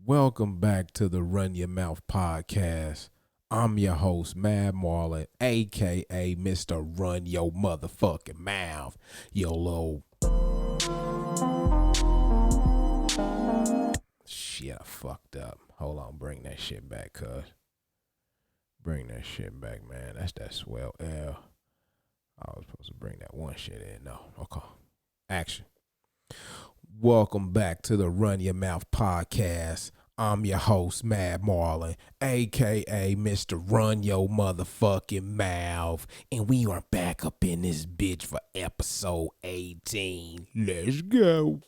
Welcome back to the Run Your Mouth podcast. I'm your host, Mad Marley, aka Mr. Run Your Motherfucking Mouth. Yo, little. Shit, I fucked up. Hold on, bring that shit back, cuz. Bring that shit back, man. That's that swell L. I was supposed to bring that one shit in. No, okay. Action. Welcome back to the Run Your Mouth podcast. I'm your host, Mad Marley, aka Mr. Run Your Motherfucking Mouth. And we are back up in this bitch for episode 18. Let's go.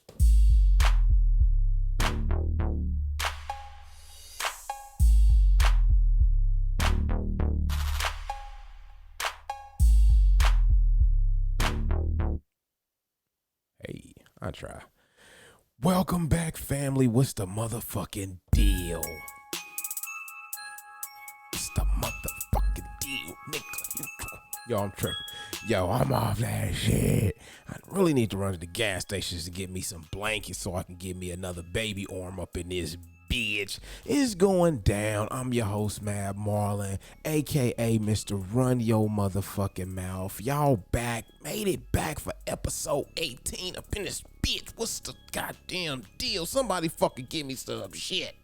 Hey, I try. Welcome back, family. What's the motherfucking deal? What's the motherfucking deal, nigga? Yo, I'm tripping. Yo, I'm off that shit. I really need to run to the gas stations to get me some blankets so I can get me another baby arm up in this bitch. It's going down. I'm your host, Mad Marlin, aka Mr. Run Your Motherfucking Mouth. Y'all back, made it back for episode 18 up in this bitch. What's the goddamn deal? Somebody fucking give me some shit.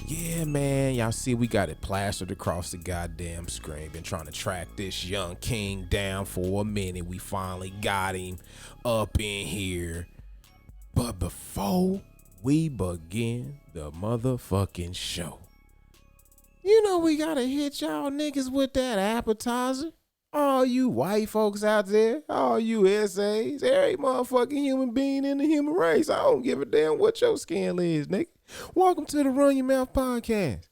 Yeah, man, y'all see we got it plastered across the goddamn screen. Been trying to track this young king down for a minute. We finally got him up in here. But before we begin the motherfucking show, you know we gotta hit y'all niggas with that appetizer. All you white folks out there, all you essays, every motherfucking human being in the human race. I don't give a damn what your skin is, nigga. Welcome to the Run Your Mouth podcast.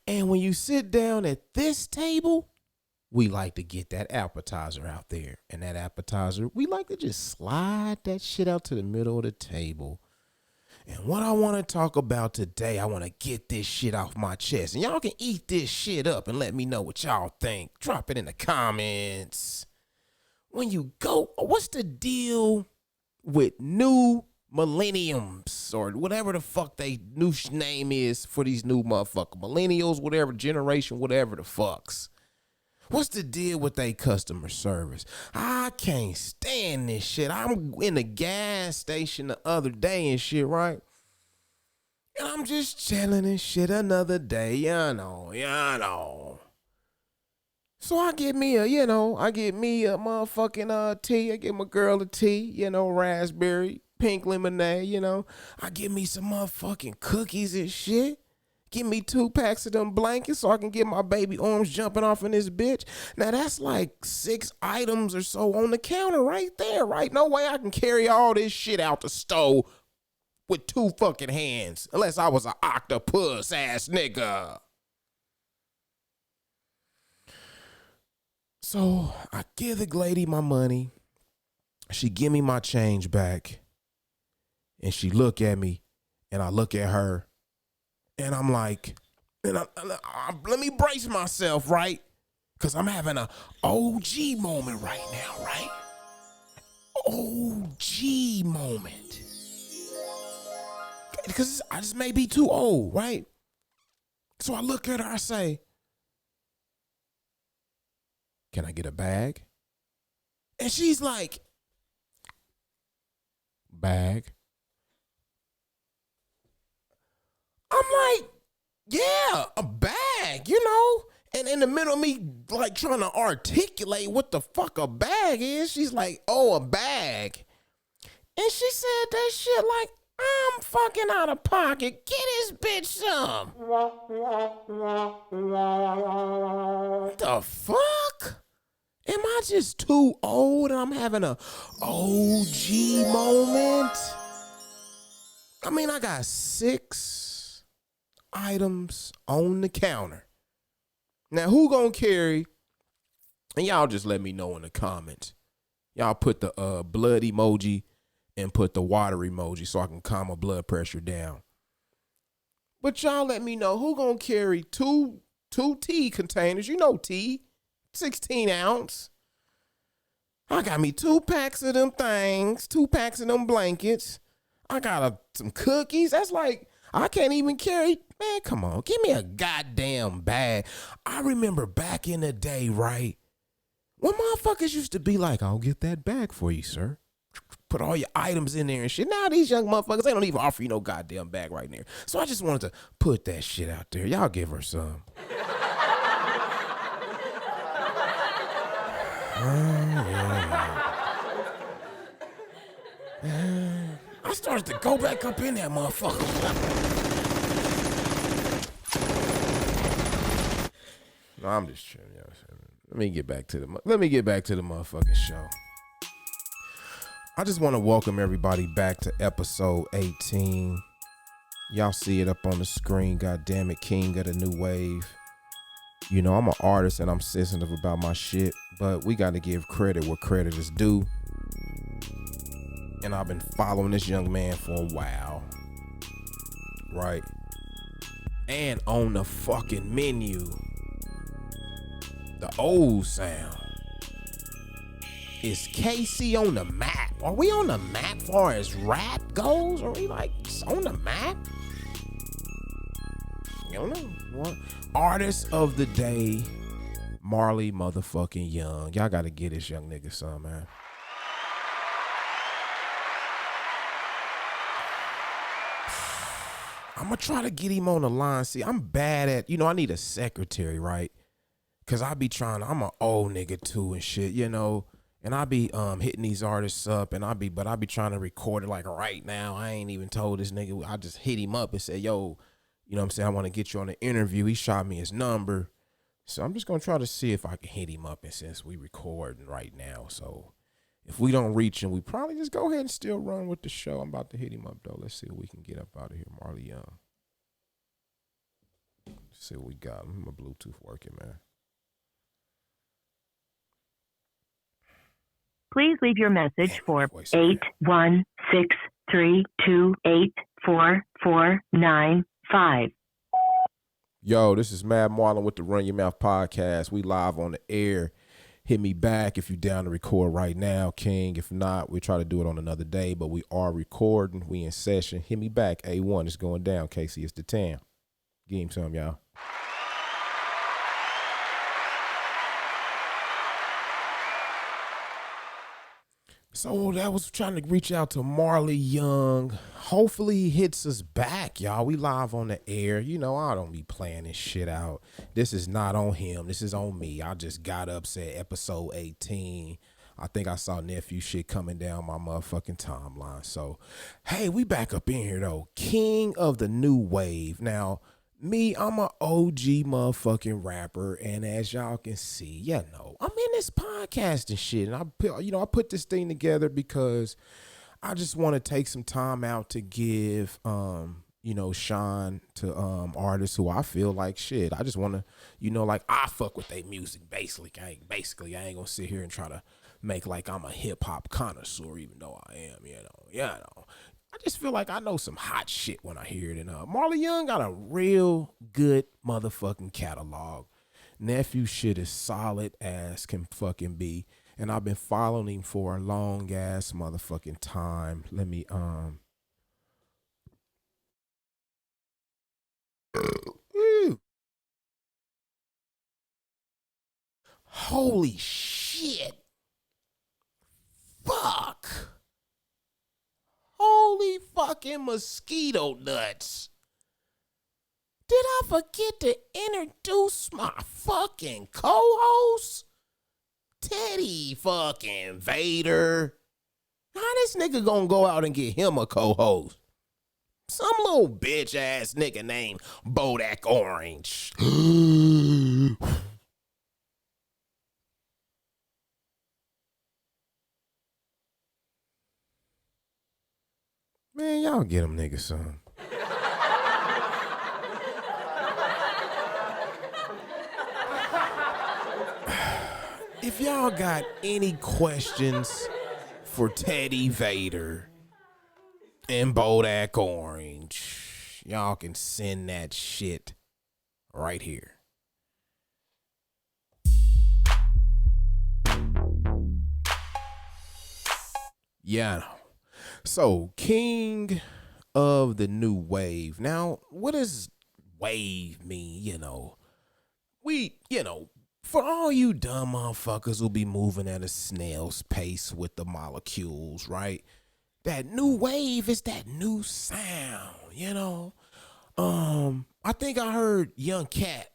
And when you sit down at this table, we like to get that appetizer out there. And that appetizer, we like to just slide that shit out to the middle of the table. And what I want to talk about today, I want to get this shit off my chest. And y'all can eat this shit up and let me know what y'all think. Drop it in the comments. When you go, what's the deal with new millenniums or whatever the fuck they new name is for these new motherfucker millennials, whatever generation, whatever the fucks? What's the deal with they customer service? I can't stand this shit. I'm in the gas station the other day and shit, right? And I'm just chilling and shit another day, you know. So I get me a motherfucking tea. I get my girl a tea, raspberry, pink lemonade, I get me some motherfucking cookies and shit. Give me 2 packs of them blankets so I can get my baby arms jumping off in this bitch. Now that's like 6 items or so on the counter right there, right? No way I can carry all this shit out the stove with 2 fucking hands. Unless I was an octopus ass nigga. So I give the lady my money. She give me my change back. And she look at me and I look at her. And I'm like, let me brace myself, right? Because I'm having a OG moment right now, right? OG moment. Because I just may be too old, right? So I look at her, I say, can I get a bag? And she's like, bag? I'm like, yeah, a bag, And in the middle of me, like, trying to articulate what the fuck a bag is, she's like, oh, a bag. And she said that shit like, I'm fucking out of pocket. Get this bitch some. What the fuck? Am I just too old and I'm having a OG moment? I mean, I got 6 items on the counter. Now, who gonna carry? And y'all just let me know in the comments. Y'all put the blood emoji and put the water emoji so I can calm my blood pressure down. But y'all let me know who gonna carry two tea containers. Tea, 16 ounce. I I got me 2 packs of them things, 2 packs of them blankets. I got some cookies. That's like, I can't even carry. Man, come on. Give me a goddamn bag. I remember back in the day, right? When motherfuckers used to be like, I'll get that bag for you, sir. Put all your items in there and shit. Now these young motherfuckers, they don't even offer you no goddamn bag right there. So I just wanted to put that shit out there. Y'all give her some. I started to go back up in that motherfucker. No, I'm just chilling. You know what I'm saying? Let me get back to the motherfucking show. I just want to welcome everybody back to episode 18. Y'all see it up on the screen. God damn it, King of the New Wave. You know, I'm an artist and I'm sensitive about my shit, but we got to give credit where credit is due. And I've been following this young man for a while. Right? And on the fucking menu, the old sound. Is KC on the map? Are we on the map far as rap goes? Are we like on the map? You don't know. What? Artist of the day, Marley motherfucking Young. Y'all gotta get this young nigga some, man. I'm gonna try to get him on the line. See, I'm bad at, I need a secretary, right? Cause I'm an old nigga too and shit, and I be hitting these artists up and I be trying to record it like right now. I ain't even told this nigga. I just hit him up and said, yo, you know what I'm saying? I want to get you on the interview. He shot me his number. So I'm just going to try to see if I can hit him up. And since we recording right now, so if we don't reach him, we probably just go ahead and still run with the show. I'm about to hit him up though. Let's see what we can get up out of here. Marley Young. Let's see what we got. My Bluetooth working, man. Please leave your message for 81632844495. Yo, this is Mad Marlon with the Run Your Mouth podcast. We live on the air. Hit me back if you're down to record right now, King. If not, we try to do it on another day, but we are recording. We in session. Hit me back. A1 is going down. Casey, it's the town. Give him some, y'all. So that was trying to reach out to Marley Young. Hopefully he hits us back, y'all. We live on the air. I don't be playing this shit out. This is not on him. This is on me. I just got up, said episode 18. I think I saw nephew shit coming down my motherfucking timeline. So, hey, we back up in here, though. King of the New Wave. Now, me, I'm an OG motherfucking rapper, and as y'all can see, I'm in this podcast and shit, and I put this thing together because I just want to take some time out to give, shine to artists who I feel like shit. I just want to, I fuck with their music. Basically, I ain't gonna sit here and try to make like I'm a hip hop connoisseur, even though I am. I just feel like I know some hot shit when I hear it. And Marley Young got a real good motherfucking catalog. Nephew shit is solid as can fucking be. And I've been following him for a long ass motherfucking time. Let me Holy shit. Fuck. Holy fucking mosquito nuts. Did I forget to introduce my fucking co-host? Teddy fucking Vader. How this nigga gonna go out and get him a co-host? Some little bitch ass nigga named Bodak Orange. Man, y'all get them niggas some. If y'all got any questions for Teddy Vader and Bodak Orange, y'all can send that shit right here. Yeah, I know. So, king of the new wave. Now, what does wave mean? For all you dumb motherfuckers who be moving at a snail's pace with the molecules, right? That new wave is that new sound. I think I heard Young Cat.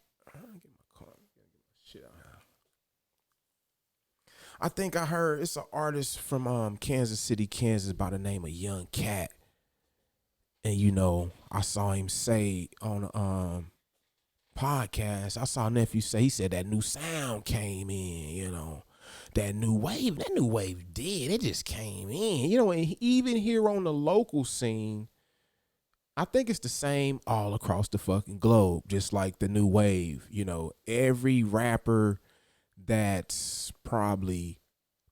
I think I heard it's an artist from Kansas City, Kansas by the name of Young Cat. And I saw him say on podcast, I saw nephew say he said that new sound came in. That new wave did. It just came in. And even here on the local scene, I think it's the same all across the fucking globe, just like the new wave. Every rapper that's probably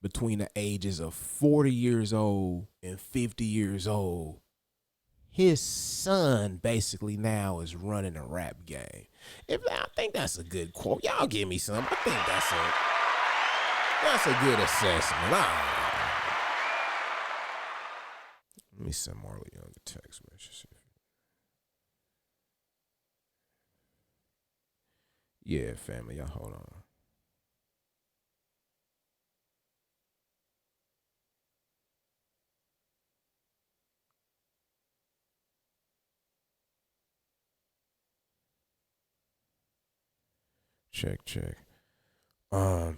between the ages of 40 years old and 50 years old, his son basically now is running a rap game. If I think that's a good quote, y'all give me some. I think that's a good assessment. Let me send Marley Young a text message. Yeah, family, y'all hold on. Check, check.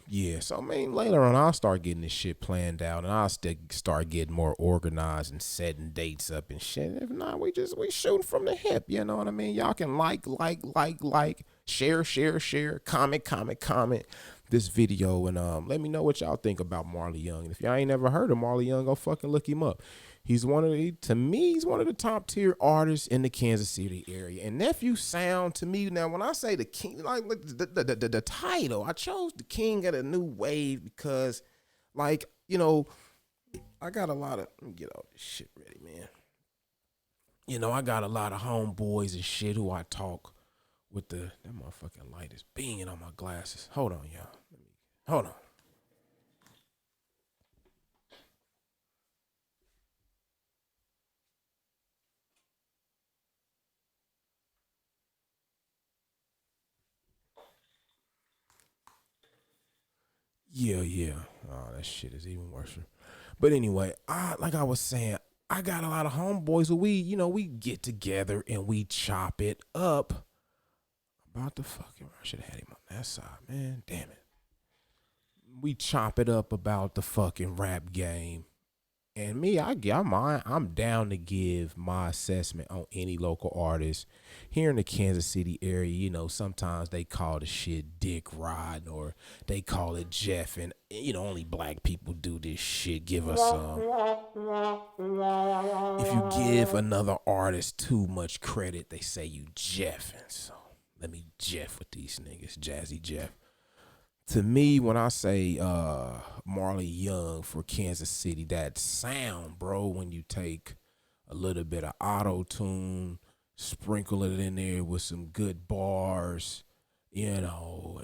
Yeah. So I mean, later on, I'll start getting this shit planned out, and I'll start getting more organized and setting dates up and shit. If not, we shooting from the hip. You know what I mean? Y'all can like, share, comment this video, and let me know what y'all think about Marley Young. And if y'all ain't never heard of Marley Young, go fucking look him up. He's one of the top tier artists in the Kansas City area. And nephew sound to me now, when I say the king, like the title, I chose the king of the new wave because, I got a lot of, let me get all this shit ready, man. I got a lot of homeboys and shit who I talk with that motherfucking light is beaming on my glasses. Hold on, y'all. Hold on. Yeah, yeah. Oh, that shit is even worse. But anyway, like I was saying, I got a lot of homeboys who we get together and we chop it up about the fucking. I should have had him on that side, man. Damn it. We chop it up about the fucking rap game. And me, I'm down to give my assessment on any local artist here in the Kansas City area. Sometimes they call the shit dick riding or they call it Jeff, and only black people do this shit. Give us some. If you give another artist too much credit, they say you Jeffing. So let me Jeff with these niggas, Jazzy Jeff. To me, when I say Marley Young for Kansas City, that sound, bro, when you take a little bit of auto tune, sprinkle it in there with some good bars, and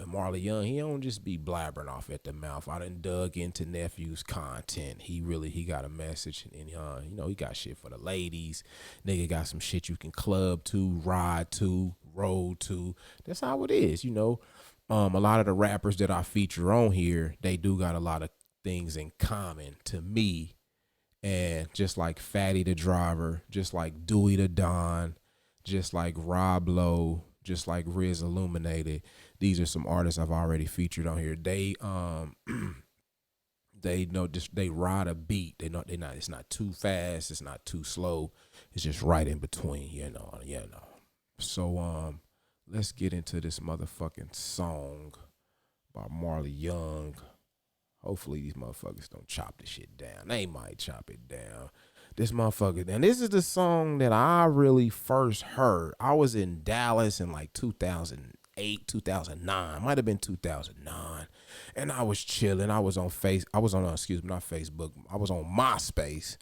Marley Young, he don't just be blabbering off at the mouth. I done dug into Nephew's content. He got a message, and he got shit for the ladies. Nigga got some shit you can club to, ride to, roll to. That's how it is. A lot of the rappers that I feature on here, they do got a lot of things in common to me. And just like Fatty the Driver, just like Dewey the Don, just like Rob Lowe, just like Riz Illuminated, these are some artists I've already featured on here. They they know just they ride a beat. They not it's not too fast, it's not too slow. It's just right in between. So let's get into this motherfucking song by Marley Young. Hopefully these motherfuckers don't chop the shit down. They might chop it down. This motherfucker. And this is the song that I really first heard. I was in Dallas in like 2008, 2009. Might have been 2009. And I was chilling. Not Facebook. I was on MySpace.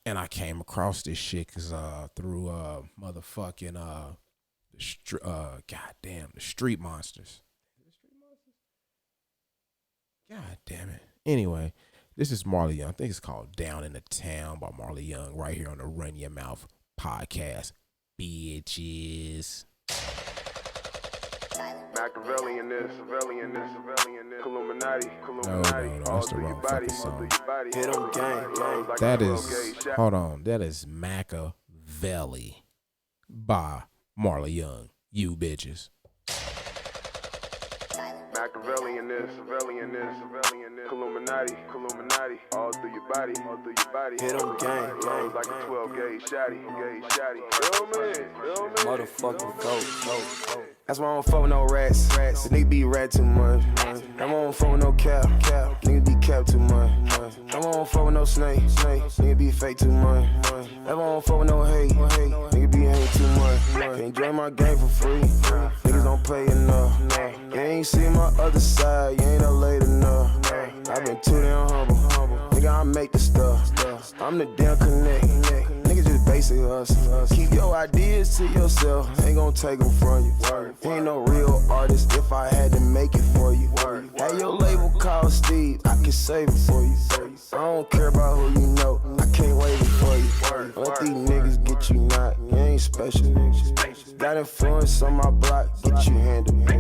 And I came across this shit through motherfucking the Street Monsters. God damn it. Anyway, This is Marley Young. I think it's called Down in the Town by Marley Young right here on the Run Your Mouth podcast. Bitches. Machiavellian this, Illuminati, No, that's the wrong fucking song. Hit 'em gang. That is, hold on, that is Machiavelli by Marley Young. You bitches. Machiavellian this, Illuminati, all through your body. Hit 'em gang. Like a 12 gauge shotty. Feel me? Motherfucking coat. That's why I don't fuck with no rats. The nigga be rat too much. I don't fuck with no cap. Nigga be cap too much. I don't fuck with no snake. Nigga be fake too much. I don't fuck with no hate. Nigga be hate too much. Can't join my game for free. Niggas don't pay enough. You ain't seen my other side. You ain't late enough. I've been too damn humble. Nigga, I make the stuff. I'm the damn connect. Niggas just basic hustle. Keep your ideas to yourself. Ain't gon' take them from you. Ain't no real artist if I had to make it for you. Had your label called Steve, I can save it for you. I don't care about who you know, I can't wait it for you. Let these niggas get you not, you ain't special. Got influence on my block, get you handled.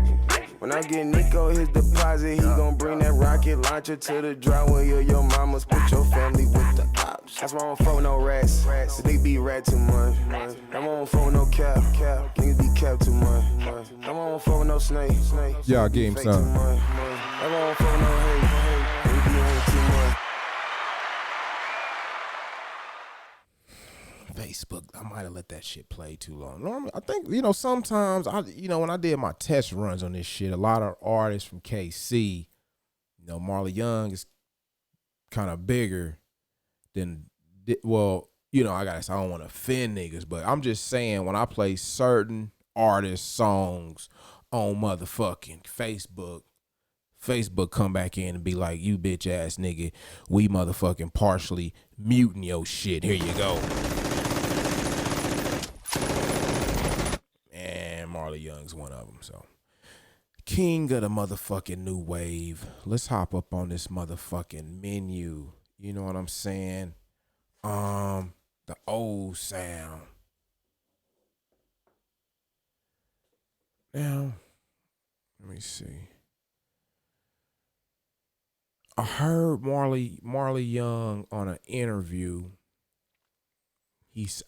When I get Nico his deposit, he gon' bring that rocket launcher to the driveway of your mama's. Put your family with the ops. That's why I don't fuck with no rats. The nigga be rat too much. I don't fuck with no cap. Niggas be cap too much. I don't fuck with no snake. Y'all give him some. I don't fuck with no hate. Niggas be hate too much. Facebook, I might have let that shit play too long. Normally, I think, sometimes when I did my test runs on this shit, a lot of artists from KC, Marley Young is kind of bigger than, I don't want to offend niggas, but I'm just saying when I play certain artist songs on motherfucking Facebook come back in and be like, you bitch ass nigga, we motherfucking partially muting your shit. Here you go. Marley Young's one of them. So, king of the motherfucking new wave. Let's hop up on this motherfucking menu. You know what I'm saying? The old sound. Now, let me see. I heard Marley Young on an interview.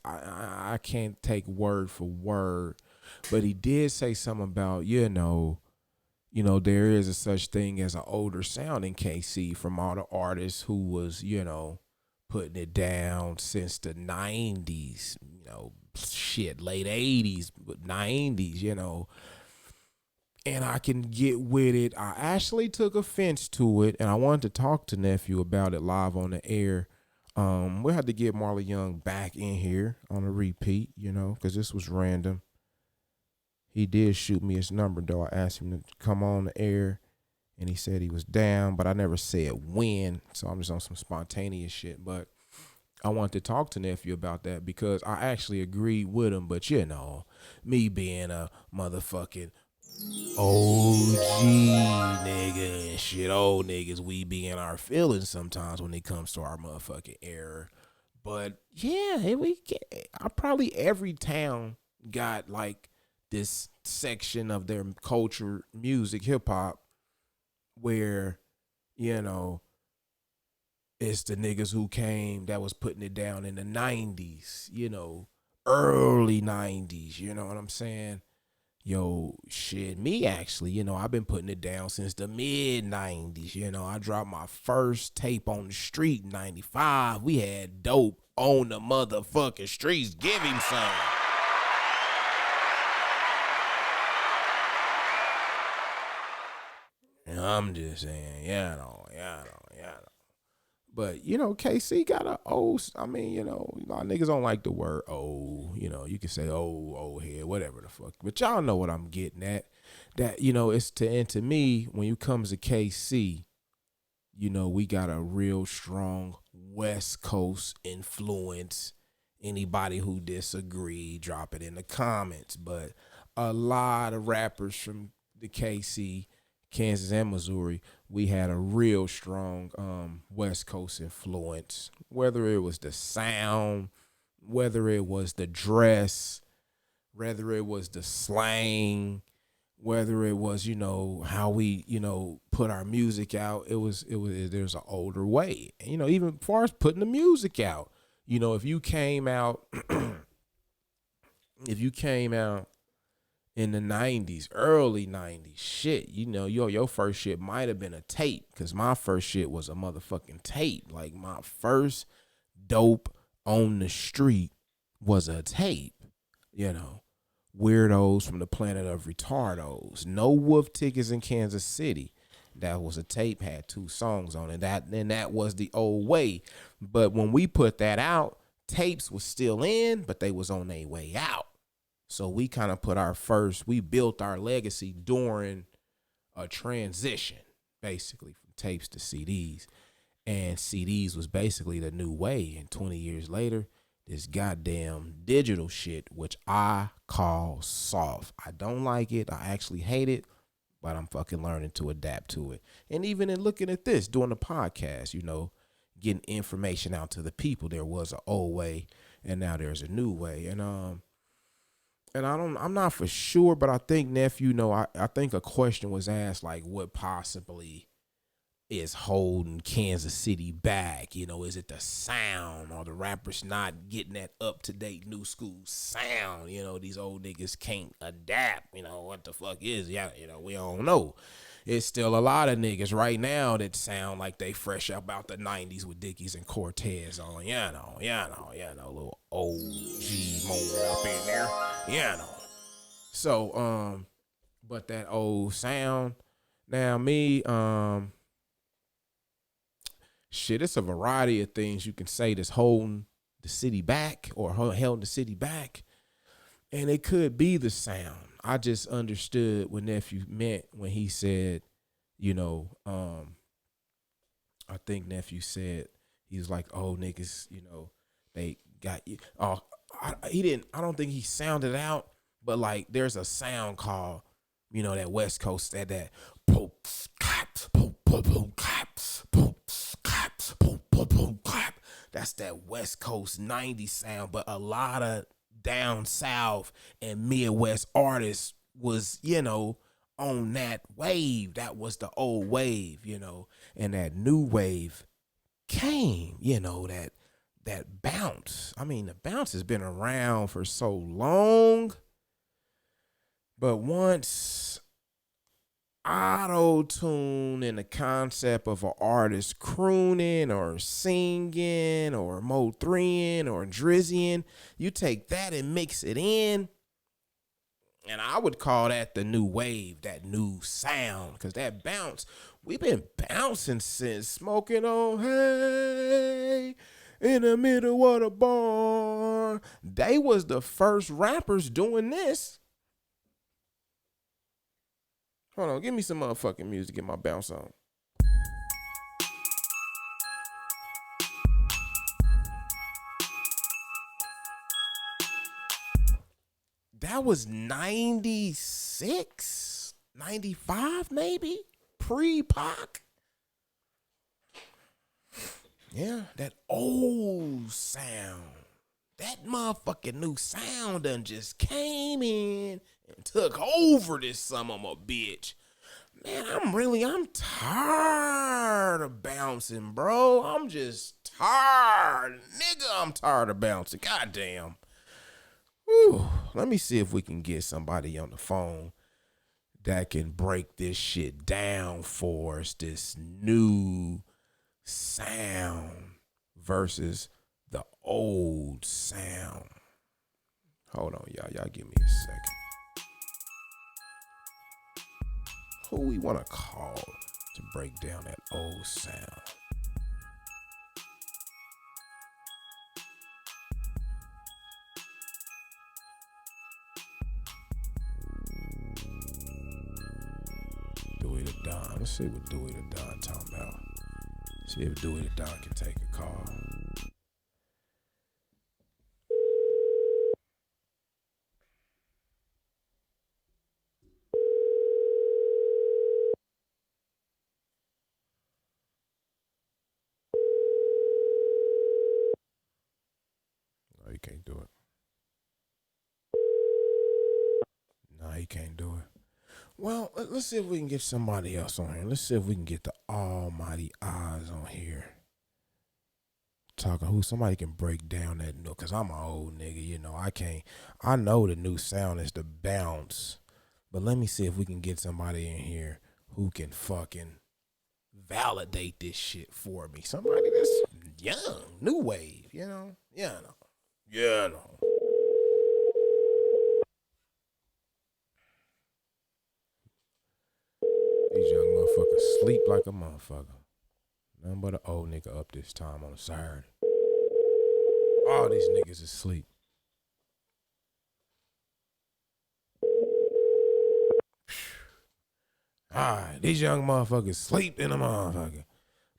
I can't take word for word, but he did say something about, there is a such thing as an older sound in KC from all the artists who was, putting it down since the 90s, late 80s, but 90s, and I can get with it. I actually took offense to it, and I wanted to talk to Nephew about it live on the air. We'll have to get Marley Young back in here on a repeat, because this was random. He did shoot me his number, though. I asked him to come on the air, and he said he was down, but I never said when, so I'm just on some spontaneous shit. But I wanted to talk to Nephew about that because I actually agreed with him, but me being a motherfucking OG nigga and shit, old niggas, we be in our feelings sometimes when it comes to our motherfucking era. But yeah, probably every town got like this section of their culture, music, hip hop, where it's the niggas who came that was putting it down in the 90s, early 90s, you know what I'm saying? Yo, shit, me actually, I've been putting it down since the mid 90s. I dropped my first tape on the street in 95. We had dope on the motherfucking streets. Give him some. And I'm just saying, But, KC got a old, a lot of niggas don't like the word old. You can say old head, whatever the fuck. But y'all know what I'm getting at. That, it's to me, when you comes to KC, we got a real strong West Coast influence. Anybody who disagree, drop it in the comments. But a lot of rappers from the KC Kansas and Missouri, we had a real strong West Coast influence. Whether it was the sound, whether it was the dress, whether it was the slang, whether it was, how we, put our music out, there's an older way. And, even as far as putting the music out, if you came out, if you came out in the 90s, early 90s, shit, your first shit might have been a tape, because my first shit was a motherfucking tape. Like, my first dope on the street was a tape, Weirdos from the Planet of Retardos. No Wolf Tickets in Kansas City. That was a tape, had 2 songs on it. That was the old way. But when we put that out, tapes was still in, but they was on their way out. So we kind of we built our legacy during a transition, basically, from tapes to CDs. And CDs was basically the new way. And 20 years later, this goddamn digital shit, which I call soft. I don't like it. I actually hate it, but I'm fucking learning to adapt to it. And even in looking at this, doing the podcast, getting information out to the people, there was an old way and now there's a new way. And I'm not for sure, but I think, nephew, I think a question was asked, like, what possibly is holding Kansas City back? Is it the sound, or the rappers not getting that up-to-date new school sound? These old niggas can't adapt. What the fuck is, we don't know. It's still a lot of niggas right now that sound like they fresh up out the 90s with Dickies and Cortez on, little OG moment up in there, So, but that old sound, now me, shit, it's a variety of things you can say that's holding the city back, or held the city back. And it could be the sound. I just understood what nephew meant when he said, I think nephew said, he was like, oh, niggas, they got you. I don't think he sounded out, but like there's a sound called, that West Coast, that poops, claps, poop, poop, poop, claps, poops, claps, poop, poop, poop, clap. That's that West Coast 90s sound, but a lot of down south and Midwest artists was, on that wave. That was the old wave, and that new wave came, that bounce. I mean, the bounce has been around for so long, but once auto-tune and the concept of an artist crooning or singing or Mo3ing or Drizzying, you take that and mix it in, and I would call that the new wave, that new sound, because that bounce, we've been bouncing since Smoking on Hay in the middle of the bar. They was the first rappers doing this. Hold on, give me some motherfucking music, get my bounce on. That was 96, 95 maybe, pre-Pac. Yeah, that old sound. That motherfucking new sound done just came in and took over this son of a bitch. Man, I'm tired of bouncing, bro. I'm just tired. Nigga, I'm tired of bouncing. Goddamn. Whew. Let me see if we can get somebody on the phone that can break this shit down for us. This new sound versus the old sound. Hold on, y'all. Y'all give me a second. Who we want to call to break down that old sound? Dewey the Don. Let's see what Dewey the Don talking about. See if Dewey the Don can take a call. can't do it. No, he can't do it. Well, let's see if we can get somebody else on here. Let's see if we can get the almighty Oz on here. Talking who somebody can break down that new, cause I'm an old nigga, you know. I know the new sound is the bounce. But let me see if we can get somebody in here who can fucking validate this shit for me. Somebody that's young, new wave, you know? Yeah, no. Yeah, no. These young motherfuckers sleep like a motherfucker. Nothing but an old nigga up this time on a Saturday. All these niggas is asleep. Alright, these young motherfuckers sleep in a motherfucker.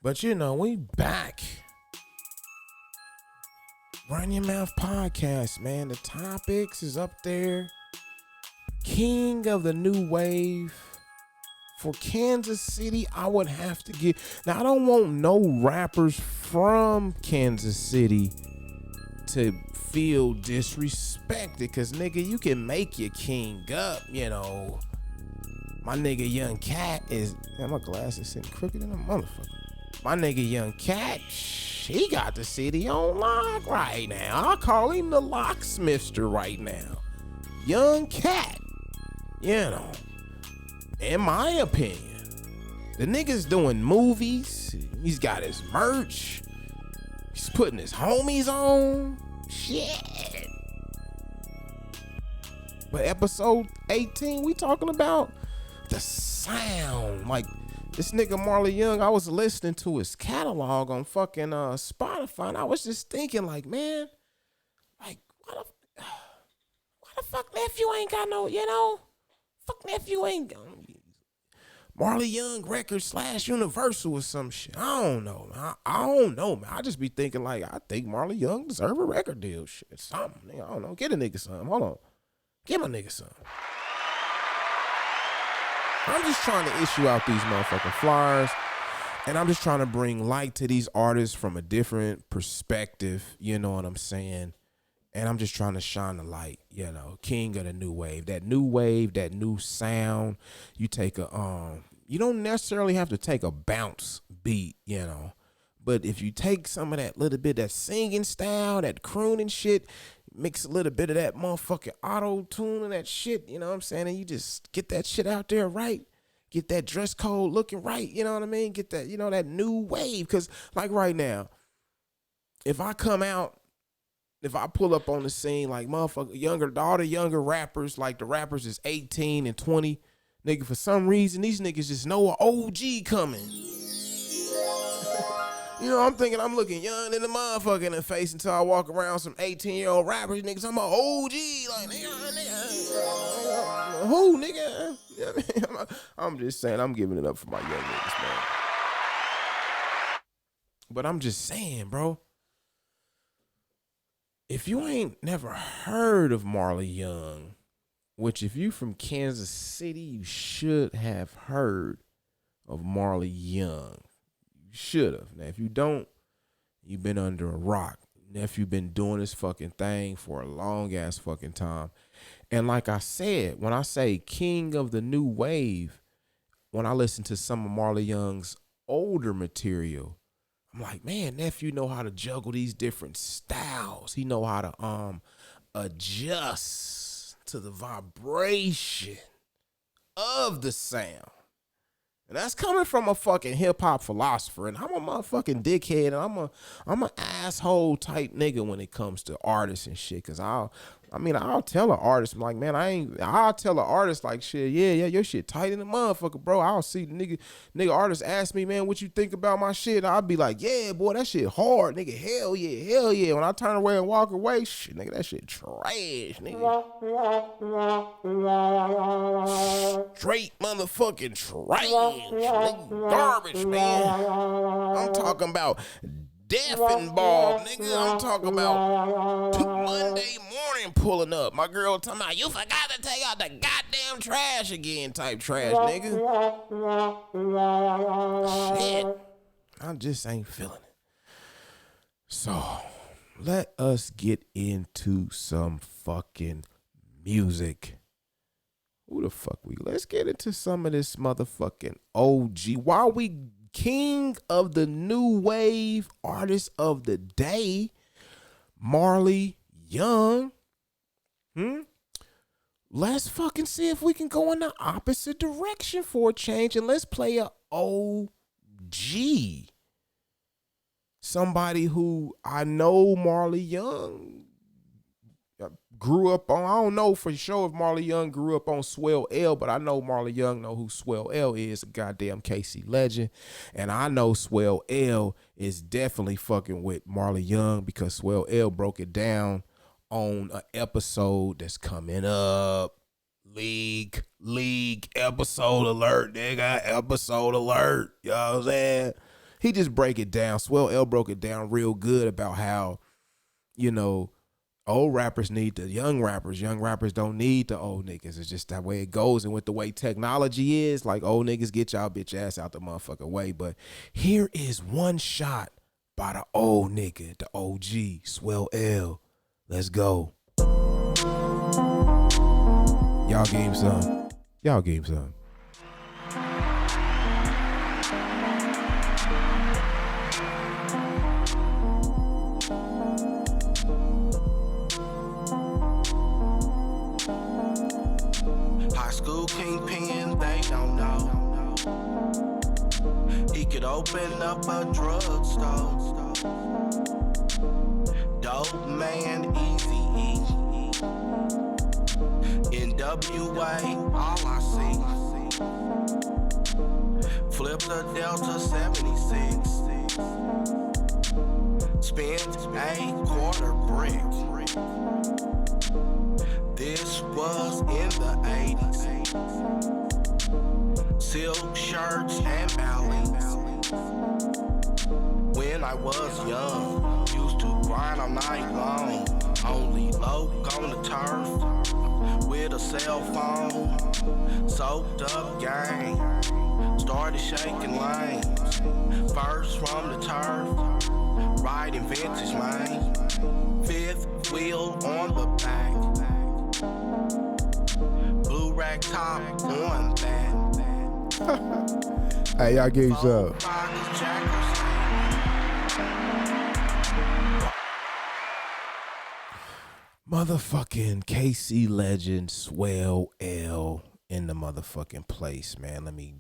But you know, we back. Run Your Mouth podcast, man. The topics is up there. King of the new wave. For Kansas City, I would have to get. Now, I don't want no rappers from Kansas City to feel disrespected. Because, nigga, you can make your king up, you know. My nigga Young Cat is. Man, my glasses sitting crooked in a motherfucker. My nigga Young Cat, he got the city on lock right now. I call him the locksmithster right now. Young Cat, you know. In my opinion, the nigga's doing movies. He's got his merch. He's putting his homies on. Shit. But episode 18, we talking about the sound. Like, this nigga Marley Young, I was listening to his catalog on fucking Spotify, and I was just thinking, like, man, like, why the fuck nephew ain't got no, you know? Fuck nephew ain't Marley Young Records / Universal or some shit. I don't know, man. I don't know, man. I just be thinking like, I think Marley Young deserve a record deal. Shit, something. Nigga, I don't know. Get a nigga something. Hold on. Give my nigga something. I'm just trying to issue out these motherfucking flyers, and I'm just trying to bring light to these artists from a different perspective. You know what I'm saying? And I'm just trying to shine the light, you know, king of the new wave, that new sound. You take you don't necessarily have to take a bounce beat, you know, but if you take some of that little bit, that singing style, that crooning shit, mix a little bit of that motherfucking auto tune and that shit, you know what I'm saying? And you just get that shit out there right. Get that dress code looking right, you know what I mean? Get that, you know, that new wave. Cause like right now, if I pull up on the scene like motherfucker, all the younger rappers, like the rappers is 18 and 20, nigga, for some reason, these niggas just know an OG coming. You know, I'm thinking I'm looking young in the motherfucker in the face until I walk around some 18-year-old rappers, niggas, I'm an OG, like, nigga, who, nigga? You know what I mean? I'm just saying, I'm giving it up for my young niggas, man. But I'm just saying, bro. If you ain't never heard of Marley Young, which if you from Kansas City, you should have heard of Marley Young. You should have. Now, if you don't, you've been under a rock. Nephew been doing this fucking thing for a long ass fucking time. And like I said, when I say king of the new wave, when I listen to some of Marley Young's older material, I'm like, man, nephew know how to juggle these different styles. He know how to adjust to the vibration of the sound. And that's coming from a fucking hip hop philosopher. And I'm a motherfucking dickhead. And I'm an asshole type nigga when it comes to artists and shit. Cause I'll tell an artist, I'm like, man, I'll tell an artist like, shit, yeah, your shit tight in the motherfucker, bro. I'll see the nigga artist ask me, man, what you think about my shit? I'll be like, yeah, boy, that shit hard, nigga, hell yeah. When I turn away and walk away, shit, nigga, that shit trash, nigga. Straight motherfucking trash, nigga, garbage, man. I'm talking about deaf and bald, nigga. I'm talking about Monday morning pulling up. My girl talking about, you forgot to take out the goddamn trash again type trash, nigga. Shit. I just ain't feeling it. So, Let us get into some fucking music. Who the fuck we? Let's get into some of this motherfucking OG. While we king of the new wave, artist of the day, Marley Young. Let's fucking see if we can go in the opposite direction for a change, and let's play a OG. Somebody who I know Marley Young grew up on. I don't know for sure if Marley Young grew up on Swell L, but I know Marley Young know who Swell L is, a goddamn KC legend. And I know Swell L is definitely fucking with Marley Young because Swell L broke it down on an episode that's coming up. League episode alert, nigga. Episode alert. You know what I'm saying? He just break it down. Swell L broke it down real good about how, you know, old rappers need the young rappers. Young rappers don't need the old niggas. It's just that way it goes. And with the way technology is, like, old niggas get y'all bitch ass out the motherfucking way. But here is one shot by the old nigga, the OG, Swell L. Let's go. Y'all gave him some. Y'all gave him some. High school kingpin, they don't know. He could open up a drugstore. Dope man, Easy-E. NWA, all I see. Flip the Delta 76. Spent a quarter brick. This was in the 80s. Silk shirts and valleys. When I was young, used to grind all night long. Only loc on the turf with a cell phone. Soaked up gang, started shaking lanes. First from the turf, riding vintage lane. Fifth wheel on the back. Blue rack top on that. Hey, y'all gave some. Motherfucking KC legend Swell L in the motherfucking place, man. Let me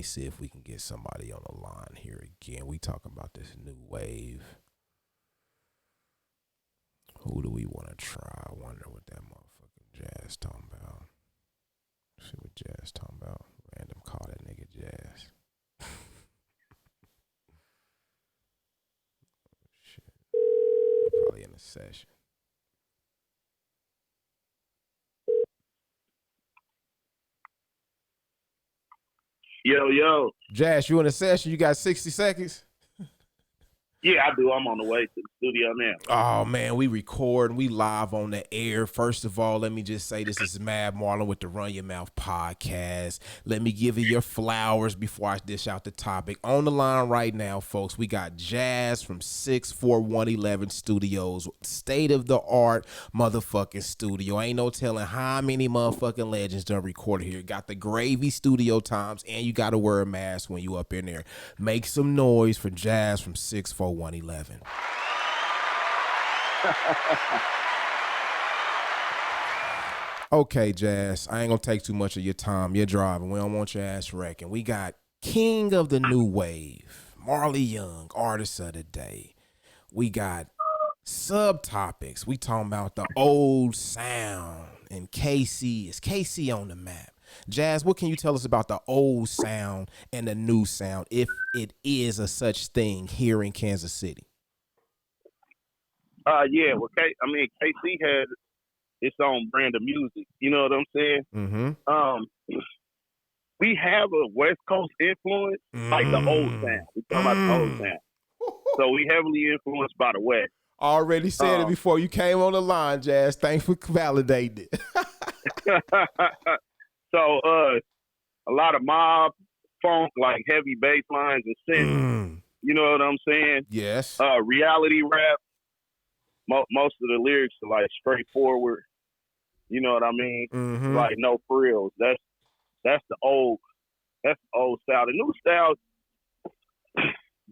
see if we can get somebody on the line here again. We talking about this new wave. Who do we want to try? I wonder what that motherfucking Jazz talking about. See what Jazz talking about. Random call that nigga Jazz. Shit. We're probably in a session. Yo. Jazz, you in a session? You got 60 seconds? Yeah, I do. I'm on the way to the studio now. Oh, man, we record and we live on the air. First of all, let me just say this is Mad Marlon with the Run Your Mouth podcast. Let me give you your flowers before I dish out the topic. On the line right now, folks, we got Jazz from 64111 Studios. State-of-the-art motherfucking studio. Ain't no telling how many motherfucking legends done recorded here. Got the gravy studio times, and you got to wear a mask when you up in there. Make some noise for Jazz from 64111. Okay, Jazz, I ain't gonna take too much of your time. You're driving. We don't want your ass wrecking. We got king of the new wave, Marley Young, artist of the day. We got subtopics. We talking about the old sound, and KC is KC on the map. Jazz, what can you tell us about the old sound and the new sound, if it is a such thing here in Kansas City? Yeah, well, KC had its own brand of music. You know what I'm saying? Mm-hmm. We have a West Coast influence, like the old sound. We talk about the old sound. So we heavily influenced by the West. Already said it before you came on the line, Jazz. Thanks for validating it. So a lot of mob funk, like heavy bass lines and synth. You know what I'm saying? Yes. Reality rap. most of the lyrics are like straightforward. You know what I mean? Mm-hmm. Like no frills. That's the old style. The new style,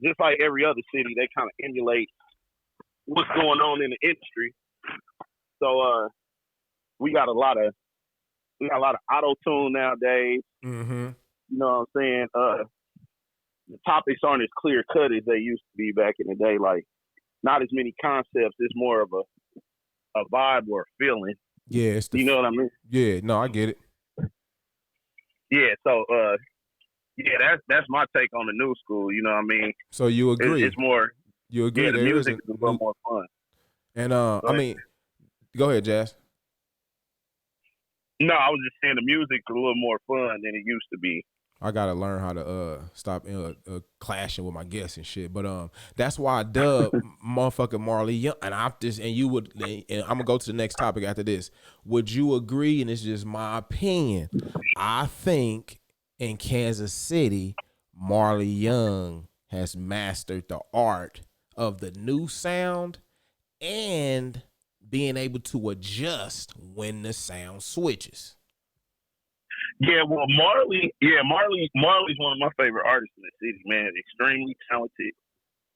just like every other city, they kind of emulate what's going on in the industry. So we got a lot of auto tune nowadays. Mm-hmm. You know what I'm saying? The topics aren't as clear cut as they used to be back in the day. Like not as many concepts. It's more of a vibe or a feeling. Yeah, you know what I mean? Yeah, no, I get it. Yeah, so that's my take on the new school. You know what I mean? So you agree? It's more. You agree? Yeah, the there music is is a little more fun. And I mean, go ahead, Jazz. No, I was just saying the music's a little more fun than it used to be. I gotta learn how to stop clashing with my guests and shit. But that's why I dub motherfucking Marley Young. And I'm gonna go to the next topic after this. Would you agree? And it's just my opinion. I think in Kansas City, Marley Young has mastered the art of the new sound and being able to adjust when the sound switches. Yeah, well, Marley's one of my favorite artists in the city, man. Extremely talented.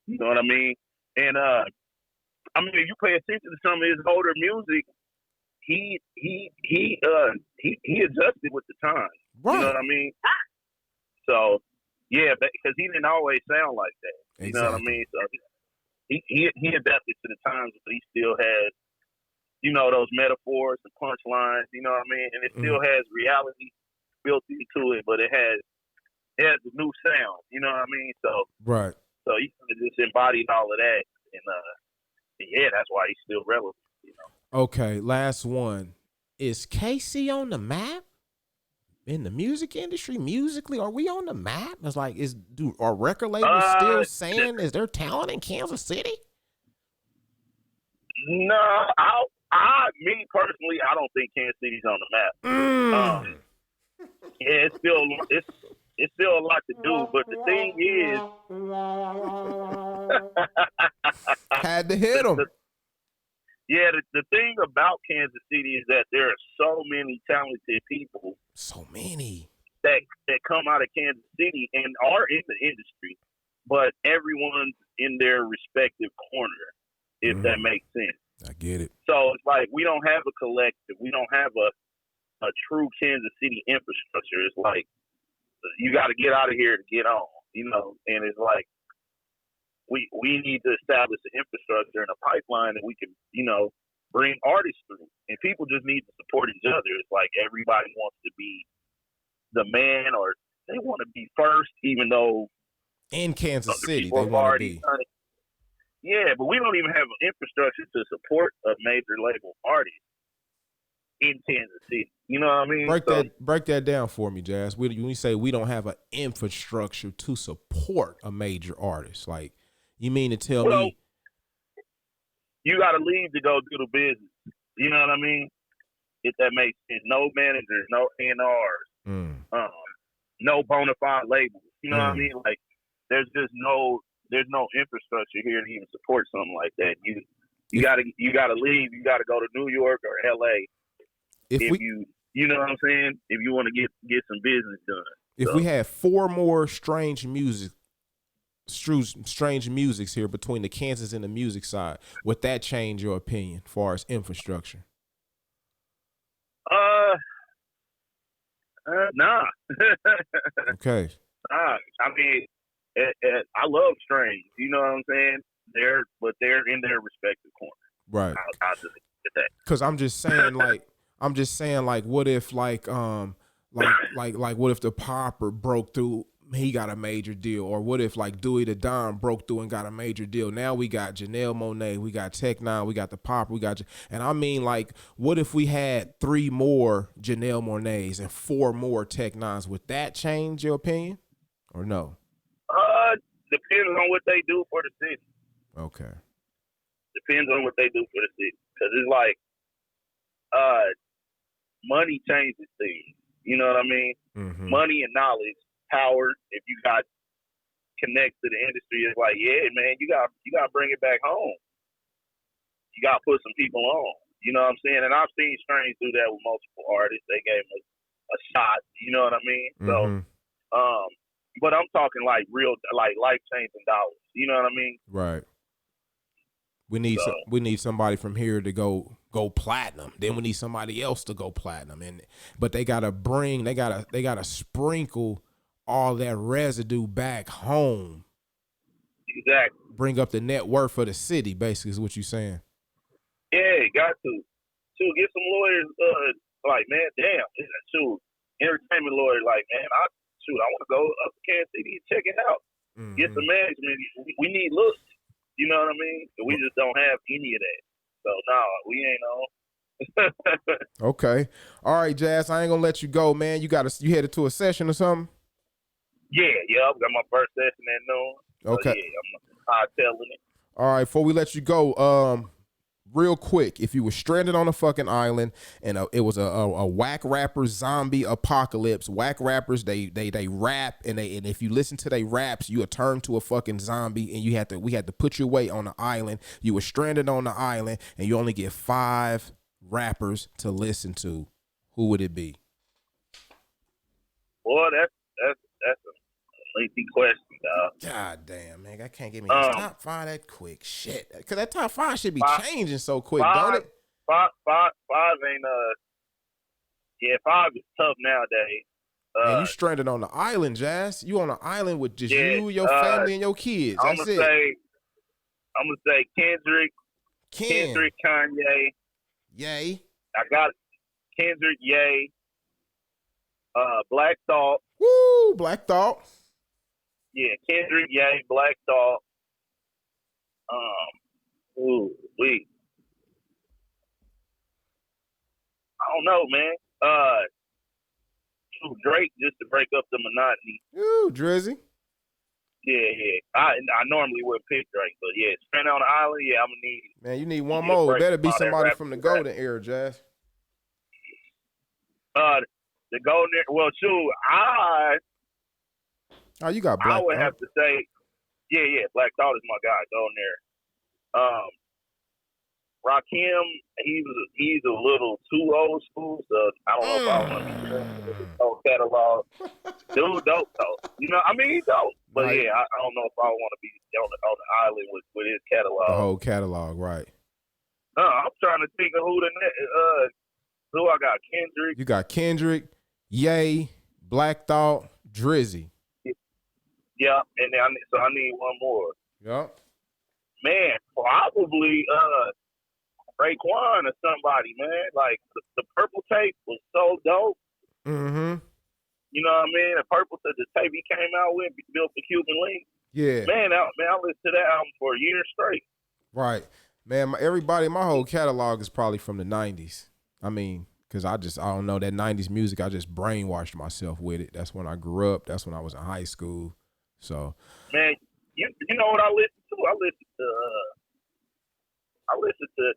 You know what I mean? And I mean, if you pay attention to some of his older music, he adjusted with the times. Right. You know what I mean? So yeah, because he didn't always sound like that. You know what I mean? So he adapted to the times, but he still has, you know, those metaphors and punchlines. You know what I mean? And it still has reality built into it, but it has the new sound. You know what I mean? So right. So he just embodied all of that, and yeah, that's why he's still relevant. You know. Okay, last one. Is KC on the map in the music industry? Musically, are we on the map? It's like, are record labels still saying is there talent in Kansas City? No, me personally, I don't think Kansas City's on the map. Yeah, it's still a lot to do, but the thing is, had to hit them. The thing about Kansas City is that there are so many talented people, that come out of Kansas City and are in the industry, but everyone's in their respective corner, if that makes sense. I get it. So it's like we don't have a collective, we don't have a true Kansas City infrastructure. It's like you got to get out of here to get on, you know. And it's like we need to establish an infrastructure and a pipeline that we can, you know, bring artists through. And people just need to support each other. It's like everybody wants to be the man, or they want to be first, even though in Kansas City they want to be. Yeah, but we don't even have an infrastructure to support a major label artist in Kansas City. You know what I mean? Break that down for me, Jazz. When you say we don't have an infrastructure to support a major artist, like you mean to tell me you got to leave to go do the business. You know what I mean? If that makes sense. No managers, no A&Rs, no bona fide labels. You know what I mean? Like there's no infrastructure here to even support something like that. You gotta leave. You gotta go to New York or LA. You know what I'm saying? If you want to get some business done. If we had 4 more strange musics here between the Kansas and the music side, would that change your opinion as far as infrastructure? Nah. Okay. Nah. I mean, I love strange. You know what I'm saying? They're in their respective corner. Right. I'll just get that. Because I'm just saying, like, what if, like what if the Popper broke through? He got a major deal. Or what if like Dewey the Don broke through and got a major deal? Now we got Janelle Monáe, we got Tech Nine, we got the Popper, and I mean, like, what if we had 3 more Janelle Monáes and 4 more Tech Nines? Would that change your opinion or no? Depends on what they do for the city. Okay. Depends on what they do for the city. Because it's like, money changes things. You know what I mean? Mm-hmm. Money and knowledge, power. If you got connected to the industry, it's like, yeah, man, you got to bring it back home. you gotta put some people on. You know what I'm saying? And I've seen Strange do that with multiple artists. They gave him a shot. You know what I mean? Mm-hmm. So, but I'm talking like real, like life changing dollars. You know what I mean? Right. We need somebody from here to go platinum. Then we need somebody else to go platinum. But they gotta sprinkle all that residue back home. Exactly. Bring up the net worth for the city, basically, is what you're saying. Yeah, got to. Get some lawyers. Like, man, damn. Entertainment lawyers. Like, man, I want to go up to Kansas City and check it out. Mm-hmm. Get some management. We need looks. You know what I mean? We just don't have any of that. So, no, we ain't on. Okay. All right, Jazz, I ain't going to let you go, man. You headed to a session or something? Yeah, I've got my first session at noon. Okay. So, yeah, I'm telling it. All right, before we let you go, real quick, if you were stranded on a fucking island and it was a whack rapper zombie apocalypse, whack rappers they rap and if you listen to their raps, you would turn to a fucking zombie and we had to put you away on the island. You were stranded on the island and you only get 5 rappers to listen to. Who would it be? Boy, that's a lengthy question, dog. God damn, man, I can't give me a top 5 that quick. Shit, because that top 5 should be changing so quick, don't it? Five ain't 5 is tough nowadays. Man, you stranded on the island, Jazz. You on an island with just you, your family, and your kids. I'm gonna say Kendrick, Kanye, Ye. I got Kendrick, Ye, Black Thought. Woo, Black Thought. Yeah, Kendrick, Ye, Black Thought. I don't know, man. Drake, just to break up the monotony. Ooh, Drizzy. Yeah. I normally would pick Drake, but yeah, stranded on the island. Yeah, I'm gonna need. Man, you need one more. It better be somebody from the golden era, Jazz. The golden era. Well, shoot, you got Black I would Thought. have to say, yeah, Black Thought is my guy, golden era. Rakim, he's a little too old school, so I don't know if I want to be his whole catalog. Dude, dope though. You know, I mean, he's dope, but right. Yeah, I don't know if I want to be on the island with his catalog. The whole catalog, right? I'm trying to think of who I got. Kendrick. You got Kendrick, Ye, Black Thought, Drizzy. Yeah, and then I need one more. Yeah. Man, probably Raekwon or somebody, man. Like the Purple tape was so dope. Mm-hmm. You know what I mean? The tape he came out with, built the Cuban Link. Yeah. Man, I listened to that album for a year straight. Right. Man, my whole catalog is probably from the 90s. I mean, because I don't know, that 90s music, I just brainwashed myself with it. That's when I grew up. That's when I was in high school. So. Man, you know what I listen to? I listen to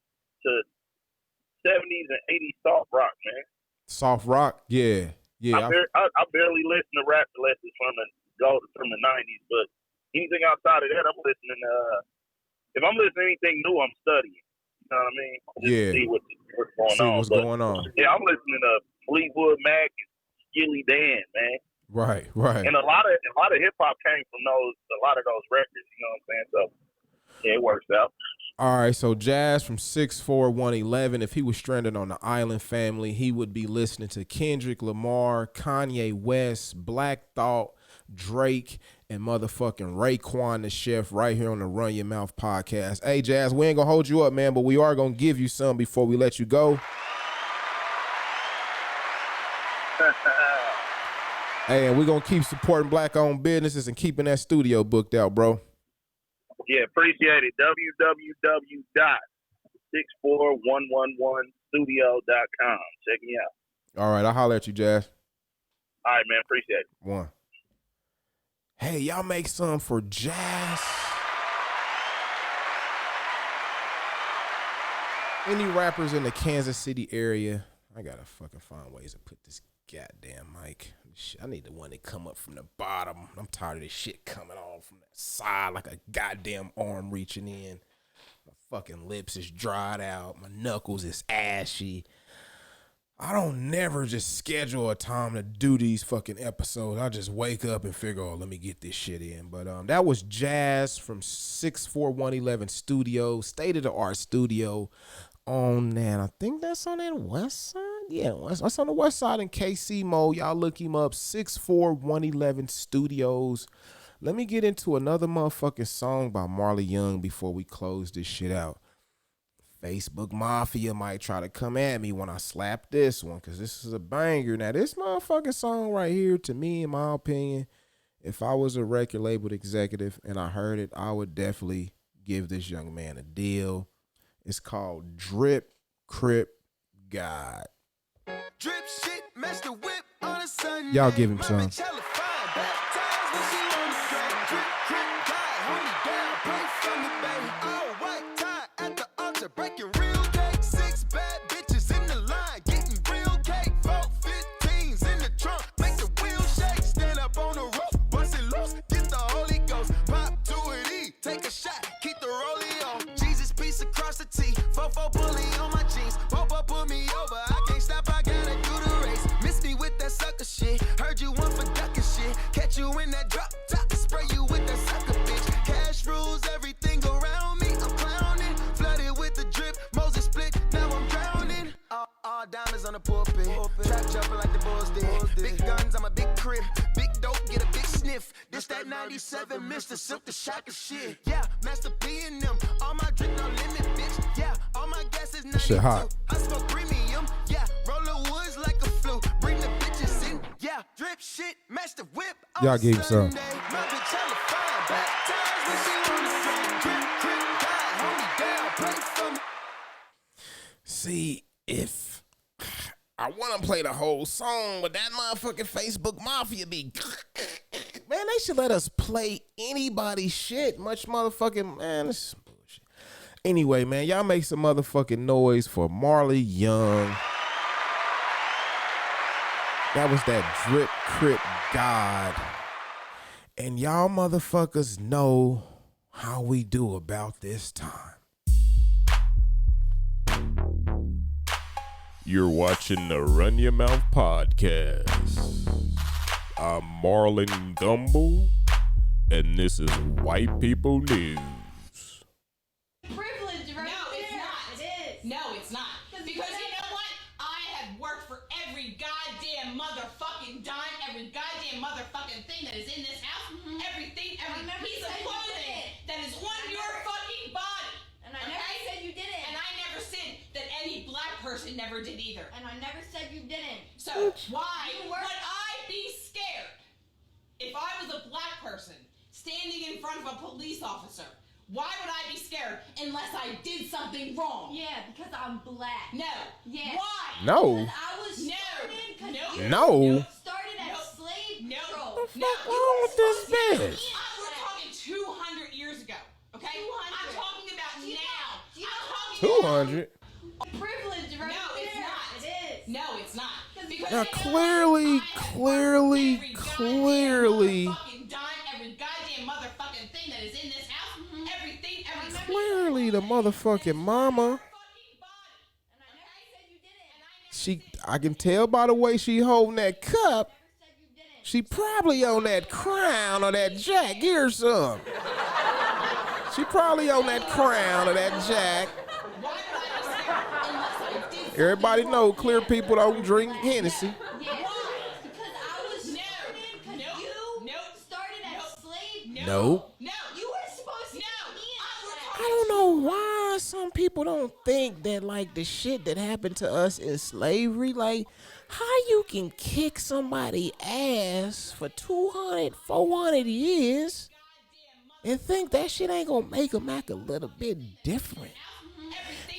70s and 80s soft rock, man. Soft rock? Yeah. I barely listen to rap unless it's from the 90s, but anything outside of that, I'm listening to, if I'm listening to anything new, I'm studying. You know what I mean? Just to see what's going on. Yeah, I'm listening to Fleetwood Mac and Skilly Dan, man. Right. And a lot of hip hop came from a lot of those records, you know what I'm saying? So yeah, it works out. All right, so Jazz from 6'4", 111, if he was stranded on the island, family, he would be listening to Kendrick Lamar, Kanye West, Black Thought, Drake, and motherfucking Raekwon the Chef right here on the Run Your Mouth podcast. Hey, Jazz, we ain't gonna hold you up, man, but we are gonna give you some before we let you go. Hey, and we're going to keep supporting black-owned businesses and keeping that studio booked out, bro. Yeah, appreciate it. www.64111studio.com. Check me out. All right, I'll holler at you, Jazz. All right, man. Appreciate it. One. Hey, y'all make some for Jazz. Any rappers in the Kansas City area? I got to fucking find ways to put this goddamn mic. I need the one that come up from the bottom. I'm tired of this shit coming on from that side like a goddamn arm reaching in. My fucking lips is dried out. My knuckles is ashy. I don't never just schedule a time to do these fucking episodes. I just wake up and figure, oh, let me get this shit in. But that was Jazz from 64111 Studio, state-of-the-art studio on, and I think that's on that west side. Yeah, that's on the west side in KC mode. Y'all look him up, 64111 Studios. Let me get into another motherfucking song by Marley Young before we close this shit out. Facebook Mafia might try to come at me when I slap this one, because this is a banger. Now, this motherfucking song right here, to me, in my opinion, if I was a record label executive and I heard it, I would definitely give this young man a deal. It's called Drip Crip God. Drip shit, match the whip on a Sunday. Y'all give him some. Breaking real cake, 6 bad bitches in the line, getting real cake, 415s in the trunk, make the wheel shake, stand up on the roof, bust it loose, get the Holy Ghost, pop to it, take a shot, keep the rollie on, Jesus piece across the T, 4-4 bully on my jeans, Popo put me over, I can't stop, I gotta do the race, miss me with that sucker shit, heard you one for ducking shit, catch you in that drop top, spray you with that sucker bitch, cash rules everything around me, I'm clowning, flooded with the drip, Moses split, now I'm drowning. All diamonds on the pulpit, trap jumping like the Bulls did. Big guns, I'm a big crib, big dope, get a big sniff. This that 97, Mr. Silk the shock of shit. Yeah, Master P and them, all my drink no limit, bitch. Yeah, all my gas is 92. Shit hot. I smoke premium, yeah, roller woods like a flu. Bring the bitches in, yeah, drip shit, match the whip. Y'all gave him some. My bitch hella fine, baptized when she on the front. Drip, drip, God, hold me down, pray for me. See, if I want to play the whole song, but that motherfucking Facebook Mafia be... Man, they should let us play anybody's shit. Much motherfucking... Man, this is bullshit. Anyway, man, y'all make some motherfucking noise for Marley Young. That was that Drip Crip God. And y'all motherfuckers know how we do about this time. You're watching the Run Your Mouth podcast. I'm Marlon Gumble, and this is White People News. Privilege, right? No, it's not. It is. No, it's not. Because you know what? I have worked for every goddamn motherfucking dime, every goddamn motherfucking thing that is in this house, everything, every piece of clothing that is on your fucking body. And I never said you didn't. And I never said that any black person never did either. And I never said you didn't. So why would I be scared if I was a black person standing in front of a police officer? Why would I be scared unless I did something wrong? Yeah, because I'm black. No. Yeah. Why? No. Because I was started because you No. started as slave No. girl. What's wrong with this bitch? We're talking 200 years ago, okay? 200. I'm talking about now. She's I'm talking 200? Privilege, right? No, it's there. not. It is. No, it's not. Because Now, you know clearly, what? I have worked clearly, every goddamn motherfucking dime, every goddamn motherfucking thing that is in this house, everything, every clearly the motherfucking mama. fucking body. And I never said you didn't. I can tell by the way she holding that cup, Never said you didn't. she probably on that crown or that jack. Here's some. She probably on that crown or that jack. Why would I be scared unless I did something Everybody wrong? know clear people don't drink Hennessy. Yes. Because I was No. started because No. you No. started as No. slave. No. No. You were supposed to No. be I don't know why some people don't think that like the shit that happened to us in slavery, like how you can kick somebody ass for 200, 400 years and think that shit ain't gonna make them act a little bit different.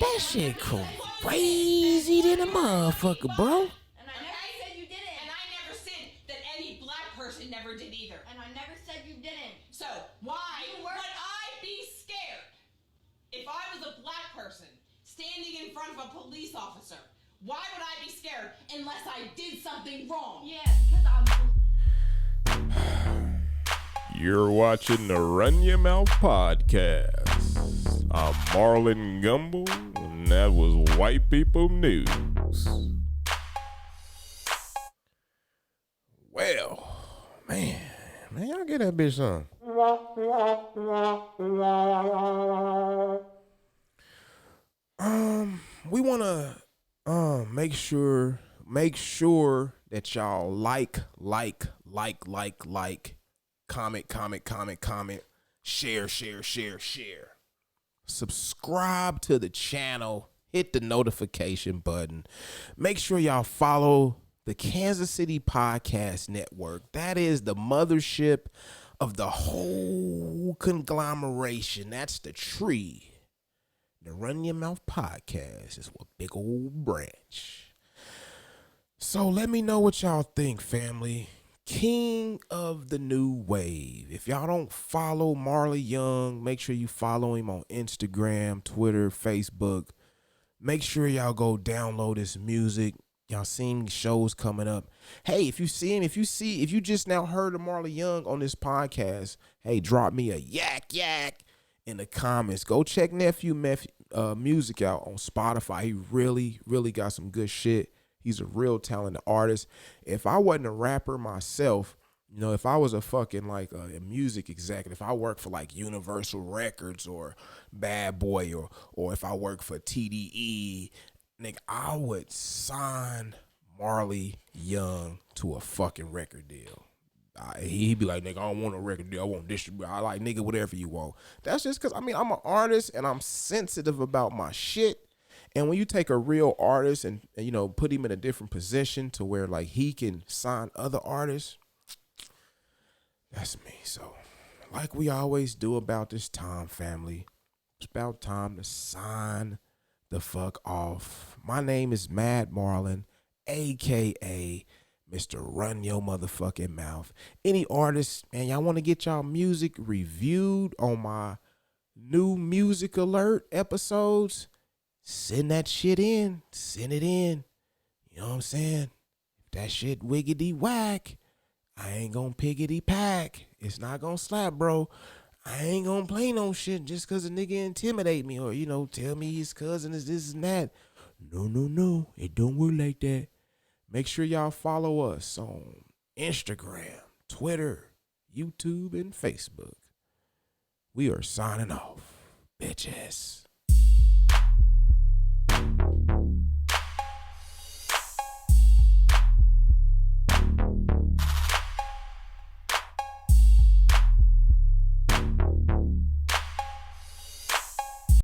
That shit crazy than a motherfucker, bro. And I never said you didn't. And I never said that any black person never did either. And I never said you didn't. So why would I be scared if I was a black person standing in front of a police officer? Why would I be scared unless I did something wrong? Yeah, because I'm You're watching the Run Your Mouth podcast. I'm Marlon Gumble, and that was White People News. Well, man, y'all get that bitch on. We wanna make sure that y'all like, comment, share. Subscribe to the channel, hit the notification button. Make sure y'all follow the Kansas City Podcast Network. That is the mothership of the whole conglomeration. That's the tree. The Run Your Mouth Podcast is a big old branch. So let me know what y'all think, family. King of the new wave. If y'all don't follow Marley Young, make sure you follow him on Instagram, Twitter, Facebook. Make sure y'all go download his music. Y'all seen shows coming up. Hey, if you see him, if you just now heard of Marley Young on this podcast, hey, drop me a yak in the comments. Go check Nephew music out on Spotify. He really got some good shit. He's a real talented artist. If I wasn't a rapper myself, you know, if I was a fucking like a music executive, if I worked for like Universal Records or Bad Boy or if I worked for TDE, nigga, I would sign Marley Young to a fucking record deal. He'd be like, nigga, I don't want a record deal. I want distribute. I like, nigga, whatever you want. That's just because, I mean, I'm an artist and I'm sensitive about my shit. And when you take a real artist and, you know, put him in a different position to where like he can sign other artists, that's me. So like we always do about this time, family, it's about time to sign the fuck off. My name is Mad Marlon, a.k.a. Mr. Run Your Motherfucking Mouth. Any artists, man, y'all want to get y'all music reviewed on my new Music Alert episodes? Send that shit in. Send it in. You know what I'm saying? If that shit wiggity whack, I ain't gonna piggity pack. It's not gonna slap, bro. I ain't gonna play no shit just cause a nigga intimidate me or, you know, tell me his cousin is this and that. No. It don't work like that. Make sure y'all follow us on Instagram, Twitter, YouTube, and Facebook. We are signing off, bitches.